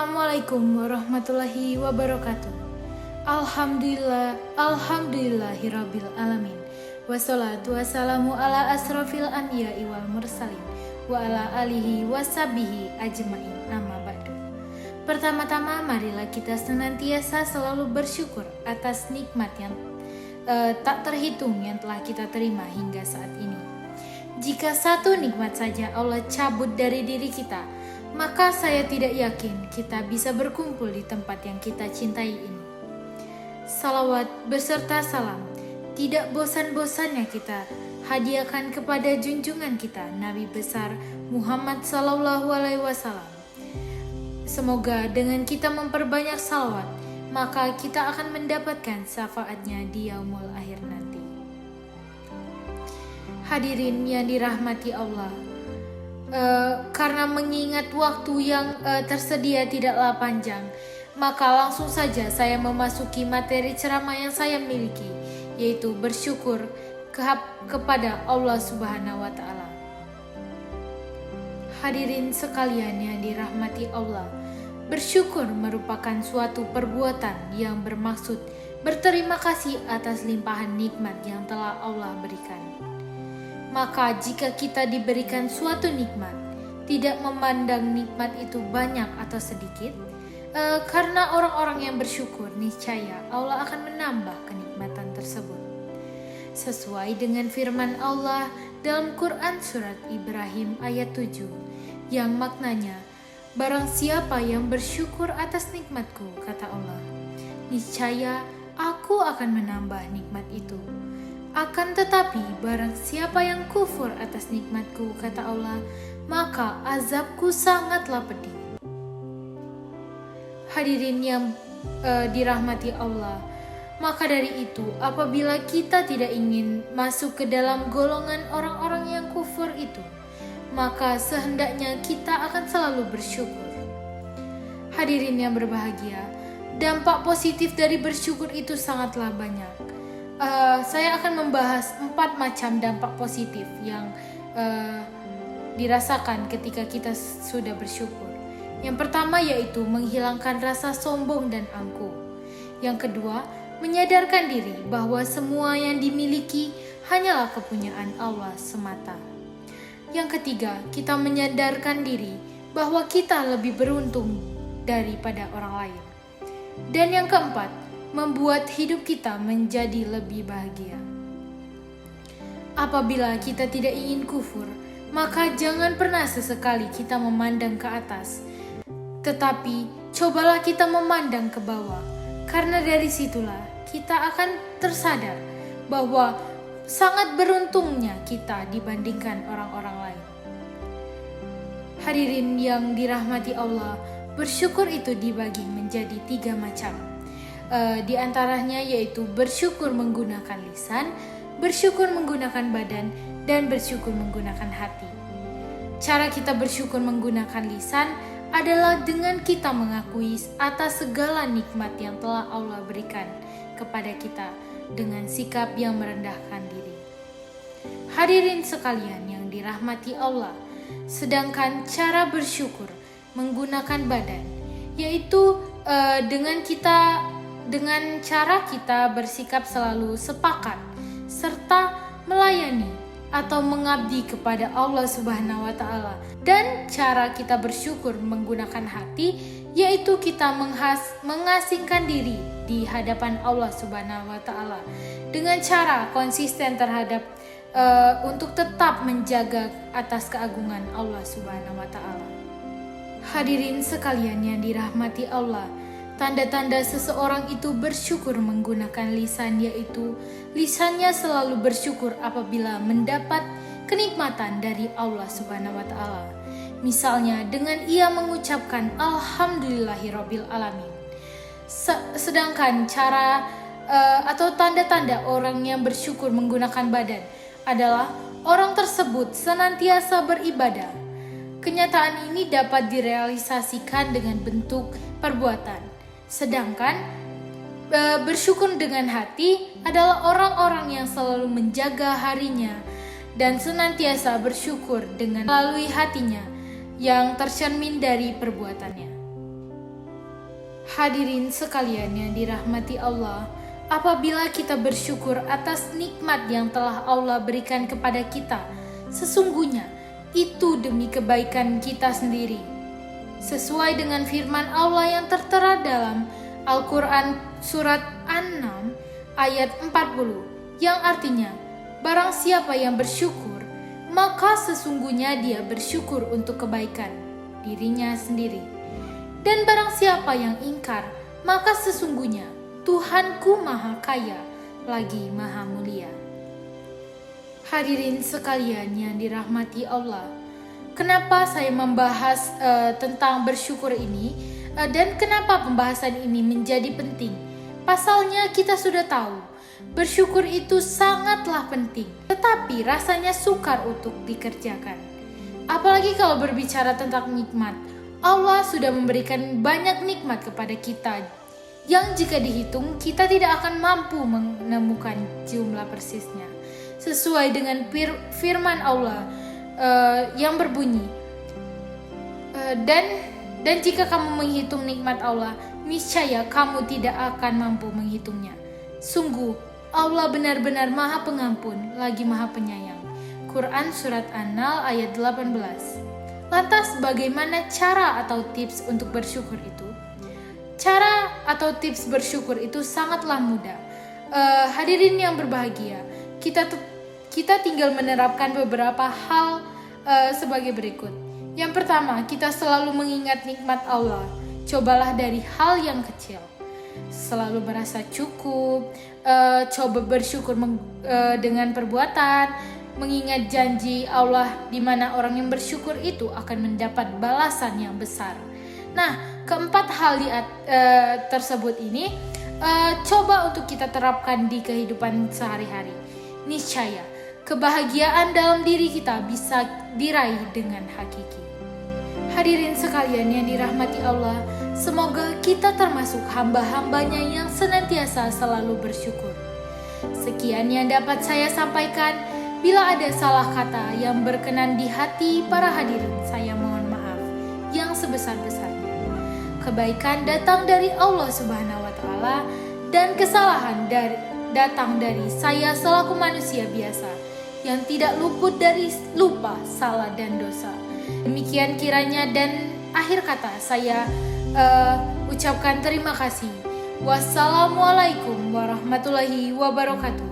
Assalamualaikum warahmatullahi wabarakatuh. Alhamdulillahirabbil alamin. Wassalatu wassalamu ala asrofil anbiya'i wal mursalin wa ala alihi washabihi ajmain, amma ba'du. Pertama-tama marilah kita senantiasa selalu bersyukur atas nikmat yang tak terhitung yang telah kita terima hingga saat ini. Jika satu nikmat saja Allah cabut dari diri kita, maka saya tidak yakin kita bisa berkumpul di tempat yang kita cintai ini. Salawat beserta salam tidak bosan-bosannya kita hadiahkan kepada junjungan kita Nabi besar Muhammad SAW. Semoga dengan kita memperbanyak salawat, maka kita akan mendapatkan syafaatnya di yaumul akhir nanti. Hadirin yang dirahmati Allah, karena mengingat waktu yang tersedia tidaklah panjang, maka langsung saja saya memasuki materi ceramah yang saya miliki, yaitu bersyukur kepada Allah Subhanahu wa Ta'ala. Hadirin sekalian yang dirahmati Allah, bersyukur merupakan suatu perbuatan yang bermaksud berterima kasih atas limpahan nikmat yang telah Allah berikan. Maka jika kita diberikan suatu nikmat, tidak memandang nikmat itu banyak atau sedikit, karena orang-orang yang bersyukur niscaya Allah akan menambah kenikmatan tersebut. Sesuai dengan firman Allah dalam Quran surat Ibrahim ayat 7, yang maknanya, barang siapa yang bersyukur atas nikmatku, kata Allah, niscaya aku akan menambah nikmat itu. Akan tetapi barang siapa yang kufur atas nikmatku, kata Allah, maka azabku sangatlah pedih. Hadirin yang dirahmati Allah, maka dari itu apabila kita tidak ingin masuk ke dalam golongan orang-orang yang kufur itu, maka sehendaknya kita akan selalu bersyukur. Hadirin yang berbahagia, dampak positif dari bersyukur itu sangatlah banyak. Saya akan membahas 4 macam dampak positif yang dirasakan ketika kita sudah bersyukur. Yang pertama yaitu menghilangkan rasa sombong dan angkuh. Yang kedua, menyadarkan diri bahwa semua yang dimiliki hanyalah kepunyaan Allah semata. Yang ketiga, kita menyadarkan diri bahwa kita lebih beruntung daripada orang lain. Dan yang keempat, membuat hidup kita menjadi lebih bahagia. Apabila kita tidak ingin kufur, maka jangan pernah sesekali kita memandang ke atas, tetapi cobalah kita memandang ke bawah, karena dari situlah kita akan tersadar bahwa sangat beruntungnya kita dibandingkan orang-orang lain. Hadirin yang dirahmati Allah, bersyukur itu dibagi menjadi 3 macam. Di antaranya yaitu bersyukur menggunakan lisan, bersyukur menggunakan badan, dan bersyukur menggunakan hati. Cara kita bersyukur menggunakan lisan adalah dengan kita mengakui atas segala nikmat yang telah Allah berikan kepada kita dengan sikap yang merendahkan diri. Hadirin sekalian yang dirahmati Allah, sedangkan cara bersyukur menggunakan badan yaitu dengan cara kita bersikap selalu sepakat serta melayani atau mengabdi kepada Allah Subhanahu wa Ta'ala. Dan cara kita bersyukur menggunakan hati yaitu kita mengasingkan diri di hadapan Allah Subhanahu wa Ta'ala dengan cara konsisten terhadap untuk tetap menjaga atas keagungan Allah Subhanahu wa Ta'ala. Hadirin sekalian yang dirahmati Allah, tanda-tanda seseorang itu bersyukur menggunakan lisan yaitu lisannya selalu bersyukur apabila mendapat kenikmatan dari Allah Subhanahu wa Ta'ala. Misalnya dengan ia mengucapkan alhamdulillahirabbil alamin. Sedangkan cara atau tanda-tanda orang yang bersyukur menggunakan badan adalah orang tersebut senantiasa beribadah. Kenyataan ini dapat direalisasikan dengan bentuk perbuatan. Sedangkan bersyukur dengan hati adalah orang-orang yang selalu menjaga harinya dan senantiasa bersyukur dengan melalui hatinya yang tercermin dari perbuatannya. Hadirin sekalian yang dirahmati Allah, apabila kita bersyukur atas nikmat yang telah Allah berikan kepada kita, sesungguhnya itu demi kebaikan kita sendiri. Sesuai dengan firman Allah yang tertera dalam Al-Quran surat An-Nam ayat 40, yang artinya, barang siapa yang bersyukur, maka sesungguhnya dia bersyukur untuk kebaikan dirinya sendiri. Dan barang siapa yang ingkar, maka sesungguhnya Tuhanku Maha Kaya lagi Maha Mulia. Hadirin sekalian yang dirahmati Allah, kenapa saya membahas tentang bersyukur ini dan kenapa pembahasan ini menjadi penting? Pasalnya kita sudah tahu, bersyukur itu sangatlah penting, tetapi rasanya sukar untuk dikerjakan. Apalagi kalau berbicara tentang nikmat, Allah sudah memberikan banyak nikmat kepada kita yang jika dihitung kita tidak akan mampu menemukan jumlah persisnya. Sesuai dengan firman Allah yang berbunyi, dan jika kamu menghitung nikmat Allah, niscaya kamu tidak akan mampu menghitungnya. Sungguh Allah benar-benar Maha Pengampun lagi Maha Penyayang. Quran surat An-Nahl ayat 18. Lantas bagaimana cara atau tips untuk bersyukur itu? Cara atau tips bersyukur itu sangatlah mudah. Hadirin yang berbahagia, kita tinggal menerapkan beberapa hal sebagai berikut. Yang pertama, kita selalu mengingat nikmat Allah. Cobalah dari hal yang kecil. Selalu merasa cukup, coba bersyukur dengan perbuatan, mengingat janji Allah di mana orang yang bersyukur itu akan mendapat balasan yang besar. Nah, keempat hal tersebut ini coba untuk kita terapkan di kehidupan sehari-hari. Niscaya kebahagiaan dalam diri kita bisa diraih dengan hakiki. Hadirin sekalian yang dirahmati Allah, semoga kita termasuk hamba-hambanya yang senantiasa selalu bersyukur. Sekian yang dapat saya sampaikan. Bila ada salah kata yang berkenan di hati para hadirin, saya mohon maaf yang sebesar-besarnya. Kebaikan datang dari Allah Subhanahu wa Ta'ala, dan kesalahan datang dari saya selaku manusia biasa yang tidak luput dari lupa, salah, dan dosa. Demikian kiranya, dan akhir kata saya ucapkan terima kasih. Wassalamualaikum warahmatullahi wabarakatuh.